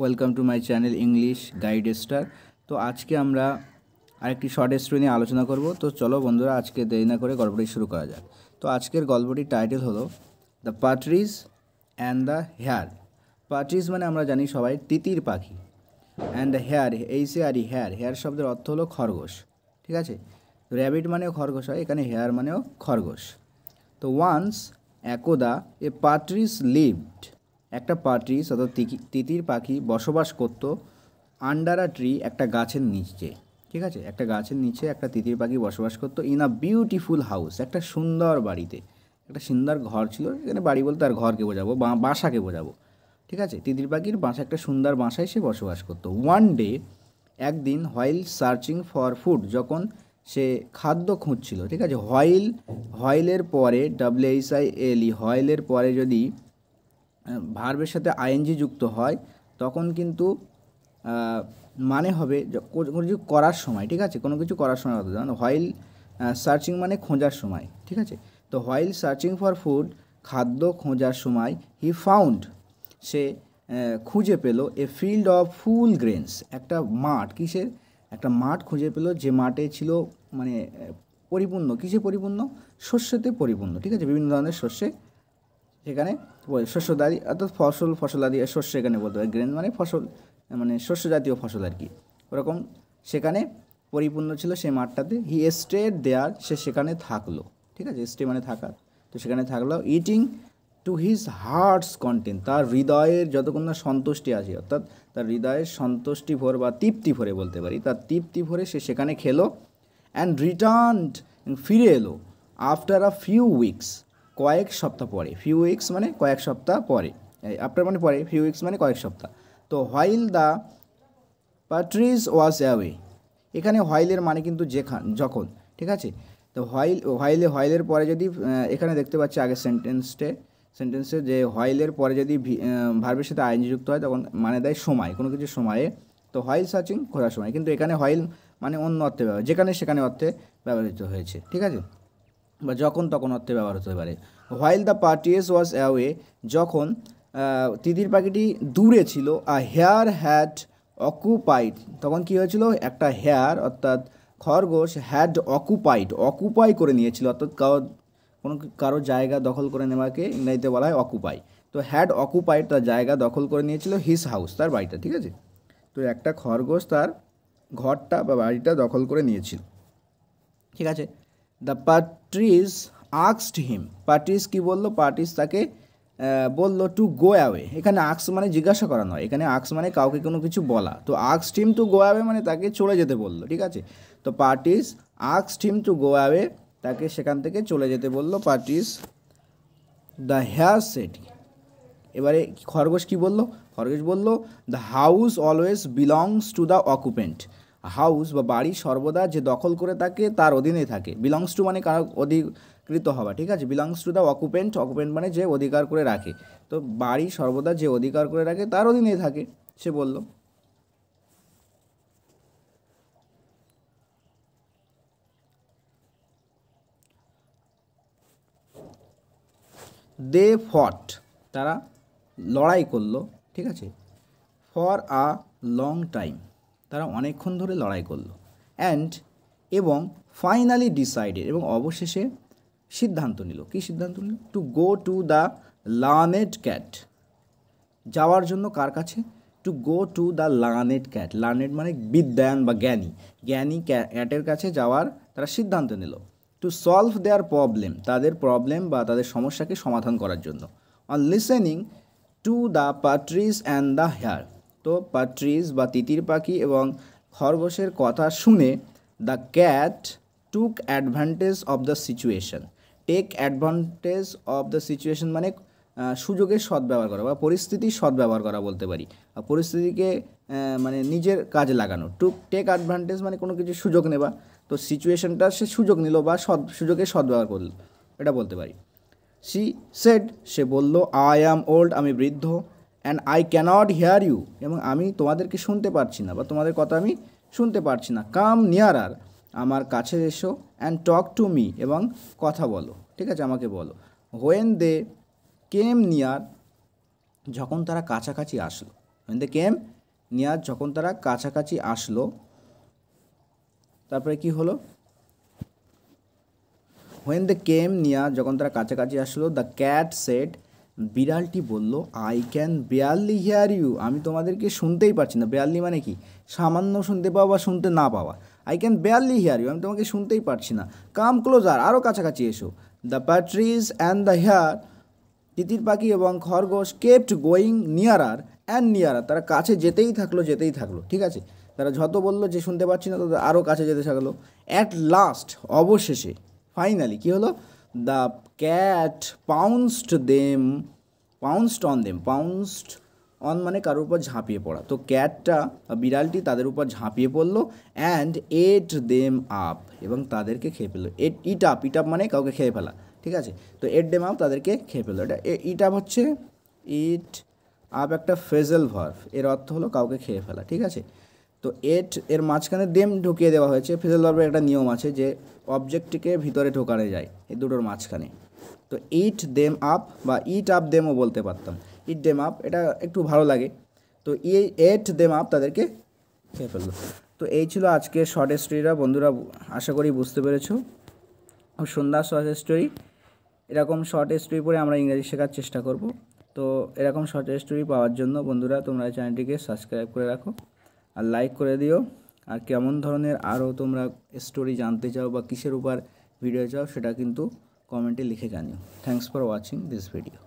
Welcome to my channel English guide star. তো আজকে আমরা আরেকটি শর্ট স্টোরি নিয়ে আলোচনা করব। তো চলো বন্ধুরা, আজকে দেরি না করে গল্পটি শুরু করা যাক। তো আজকের গল্পটির টাইটেল হলো the partridge and the hare. Partridge মানে আমরা জানি সবাই তিতির পাখি, and the hare hare hare শব্দের অর্থ হলো খরগোশ। ঠিক আছে, র্যাবিট মানেও খরগোশ হয়, এখানে হেয়ার মানেও খরগোশ। তো ওয়ান্স একদা এ পার্ট্রিজ লিভড, একটা পার্ট্রিজ অর্থাৎ তিতির পাখি বসবাস করত আন্ডার আ ট্রি, একটা গাছের নিচে। ঠিক আছে, একটা গাছের নিচে একটা তিতির পাখি বসবাস করতো ইন আ বিউটিফুল হাউস, একটা সুন্দর বাড়িতে, একটা সুন্দর ঘর ছিল। এখানে বাড়ি বলতে আর ঘরকে বোঝাবো, বাসাকে বোঝাবো। ঠিক আছে, তিতির পাখির বাসা, একটা সুন্দর বাসায় সে বসবাস করতো। ওয়ান ডে, একদিন, হোয়াইল সার্চিং ফর ফুড, যখন সে খাদ্য খুঁজছিল। ঠিক আছে, হোয়াইলের পরে WHILE, হোয়াইলের পরে যদি ভার্বের সাথে আইএনজি যুক্ত হয় তখন কিন্তু মানে হবে কোনো কিছু করার সময়। ঠিক আছে, কোনো কিছু করার সময় হতো, যেমন হোয়াইল সার্চিং মানে খোঁজার সময়। ঠিক আছে, তো হোয়াইল সার্চিং ফর ফুড, খাদ্য খোঁজার সময়, হি ফাউন্ড, সে খুঁজে পেল এ ফিল্ড অফ ফুল গ্রেনস, একটা মাঠ। কিসের? একটা মাঠ খুঁজে পেল, যে মাঠে ছিল মানে পরিপূর্ণ, কিসে পরিপূর্ণ? শস্যতে পরিপূর্ণ। ঠিক আছে, বিভিন্ন ধরনের শস্যে সেখানে শস্যদারি, অর্থাৎ ফসলাদি, শস্য এখানে বলতে হয়। গ্রেন মানে ফসল, মানে শস্য জাতীয় ফসল আর কি, ওরকম সেখানে পরিপূর্ণ ছিল সেই মাঠটাতে। হি স্টেড দেয়ার, সে সেখানে থাকলো। ঠিক আছে, স্টে মানে থাকা, তো সেখানে থাকলো। Eating to his heart's content, তার হৃদয়ের যতক্ষণ না সন্তুষ্টি আছে, অর্থাৎ তার হৃদয়ের সন্তুষ্টি ভর বা তৃপ্তি ভরে বলতে পারি, তার তৃপ্তি ভরে সে সেখানে খেলো। অ্যান্ড রিটার্নড, ফিরে এলো, আফটার আ ফিউ উইকস, কয়েক সপ্তাহ পরে। ফিউ উইকস মানে কয়েক সপ্তাহ পরে, আফটার মানে পরে, ফিউ উইকস মানে কয়েক সপ্তাহ। তো হোয়াইল দ্য পার্ট্রিজ ওয়াজ অ্যাওয়ে, এখানে হোয়াইলের মানে কিন্তু যখন। ঠিক আছে, তো হোয়াইলের পরে যদি এখানে দেখতে পাচ্ছি আগে সেন্টেন্সে যে হোয়াইলের পরে যদি ভার্বের সাথে আইএনজি যুক্ত হয় তখন মানে দেয় সময়, কোনো কিছু সময়ে। তো হোয়াইল সার্চিং খোঁজার সময়, কিন্তু এখানে হোয়াইল মানে অন্য অর্থে যেখানে সেখানে অর্থে ব্যবহৃত হয়েছে। ঠিক আছে, বা যখন তখন অর্থে ব্যবহার হতে পারে। While the parties was away, যখন তিতির পাখিটি দূরে ছিল। আ হেয়ার হ্যাড অকুপাইড, তখন কী হয়েছিল? একটা হেয়ার অর্থাৎ খরগোশ, হ্যাড অকুপাই করে নিয়েছিল, অর্থাৎ কারো জায়গা দখল করে নেওয়াকে ইংরেজিতে বলা হয় অকুপাই। তো হ্যাড অকুপাইড, তার জায়গা দখল করে নিয়েছিল, হিজ হাউস, তার বাড়িটা। ঠিক আছে, তো একটা খরগোশ তার ঘরটা বা বাড়িটা দখল করে নিয়েছিল। ঠিক আছে, দ্য পার্ট্রিজ আস্কড হিম, পার্ট্রিজ কী বললো? পার্ট্রিজ তাকে বললো টু গো অ্যাওয়ে। এখানে আক্স মানে জিজ্ঞাসা করা নয়, এখানে আক্স মানে কাউকে কোনো কিছু বলা। তো asked him to go away মানে তাকে চলে যেতে বললো। ঠিক আছে, তো partridge asked him to go away, তাকে সেখান থেকে চলে যেতে বললো পার্ট্রিজ। দ্য হেয়ার সেড, এবারে খরগোশ কী বললো? খরগোশ বললো the house always belongs to the occupant, house বা বাড়ি সর্বদা যে দখল করে থাকে তার অধীনে থাকে। বিলংস টু মানে কারো অধিকৃত হওয়া। ঠিক আছে, belongs to the occupant, occupant মানে যে অধিকার করে রাখে। তো বাড়ি সর্বদা যে অধিকার করে রাখে তার অধীনে থাকে, সে বলল। দে ফট, তারা লড়াই করলো। ঠিক আছে, ফর আ লং টাইম, তারা অনেকক্ষণ ধরে লড়াই করলো। অ্যান্ড, এবং ফাইনালি ডিসাইডেড, এবং অবশেষে সিদ্ধান্ত নিল। কী সিদ্ধান্ত নিল? To go to the learned cat, যাওয়ার জন্য কার কাছে? To go to the learned cat, learned মানে বিদ্যান বা জ্ঞানী, জ্ঞানী ক্যাটের কাছে যাওয়ার তারা সিদ্ধান্ত নিল। টু সলভ দেয়ার প্রবলেম, তাদের প্রবলেম বা তাদের সমস্যাকে সমাধান করার জন্য। On listening to the partridge and the hare, তো পার্ট্রিজ বা তিতির পাখি এবং খরগোশের কথা শুনে the cat took advantage of the situation. Take advantage of the situation মানে সুযোগের সদ্ব্যবহার করা বা পরিস্থিতির সদ্ব্যবহার করা বলতে পারি, পরিস্থিতিকে মানে নিজের কাজে লাগানো। টু টেক অ্যাডভান্টেজ মানে কোনো কিছু সুযোগ নেবা, তো সিচুয়েশনটা সে সুযোগ নিল বা সুযোগের সদ্ব্যবহার করল, এটা বলতে পারি। সি সেড, সে বলল, আই অ্যাম ওল্ড, আমি বৃদ্ধ, and I can't hear you, এবং আমি তোমাদেরকে শুনতে পারছি না বা তোমাদের কথা আমি শুনতে পারছি না। কাম নিয়ারার, আমার কাছে এসো, অ্যান্ড টক টু মি, এবং কথা বলো। ঠিক আছে, আমাকে বলো। হোয়েন দে কেম নিয়ার, যখন তারা কাছাকাছি আসলো। when they came near যখন তারা কাছাকাছি আসলো, তারপরে কি হলো, when they came near যখন তারা কাছাকাছি আসলো, the cat said বিড়ালটি বলল I can barely hear you, আমি তোমাদেরকে শুনতেই পারছি না। barely মানে কি, সামান্য শুনতে পাওয়া বা শুনতে না পাওয়া। I can barely hear you, আমি তোমাকে শুনতেই পারছি না। come closer, আরও কাছাকাছি এসো। the partridge and the hare, তিতির পাখি এবং খরগোশ kept going nearer and nearer, তারা কাছে যেতেই থাকলো, ঠিক আছে। তারা যত বললো যে শুনতে পাচ্ছি না, তত আরও কাছে যেতে থাকলো। at last, অবশেষে, ফাইনালি কী হলো, the cat পাউন্সড on them, পাউন্সড on মানে কারোর উপর ঝাঁপিয়ে পড়া। তো ক্যাটটা, বিড়ালটি তাদের উপর ঝাঁপিয়ে পড়লো, অ্যান্ড এট দেম আপ, এবং তাদেরকে খেয়ে ফেললো। ইট আপ মানে কাউকে খেয়ে ফেলা, ঠিক আছে। তো এট দেম আপ, তাদেরকে খেয়ে ফেললো। এটা ইট আপ হচ্ছে, ইট আপ একটা ফ্রেজাল ভার্ব, এর অর্থ হলো কাউকে খেয়ে ফেলা, ঠিক আছে। তো এর মাঝখানে দেম ঢুকিয়ে দেওয়া হয়েছে। ফ্রেজাল ভার্বের একটা নিয়ম আছে যে অবজেক্টটিকে ভিতরে ঢোকানো যায় এই দুটোর মাঝখানে। তো ইট দেম আপ বা ইট আপ দেমও বলতে পারতাম। ইট দেম আপ এটা একটু ভালো লাগে। তো এট দেম আপ, তাদেরকে খেয়ে ফেললো। তো এই ছিল আজকে শর্ট স্টোরিটা। বন্ধুরা আশা করি বুঝতে পেরেছো, খুব সুন্দর শর্ট স্টোরি। এরকম শর্ট স্টোরি পড়ে আমরা ইংরেজি শেখার চেষ্টা করব। তো এরকম শর্ট স্টোরি পাওয়ার জন্য বন্ধুরা তোমরা চ্যানেলটিকে সাবস্ক্রাইব করে রাখো আর লাইক করে দিও। আর কেমন ধরনের আরও তোমরা স্টোরি জানতে চাও বা কিসের উপর ভিডিও চাও, সেটা কিন্তু কমেন্টে লিখে জানিও। Thanks for watching this video.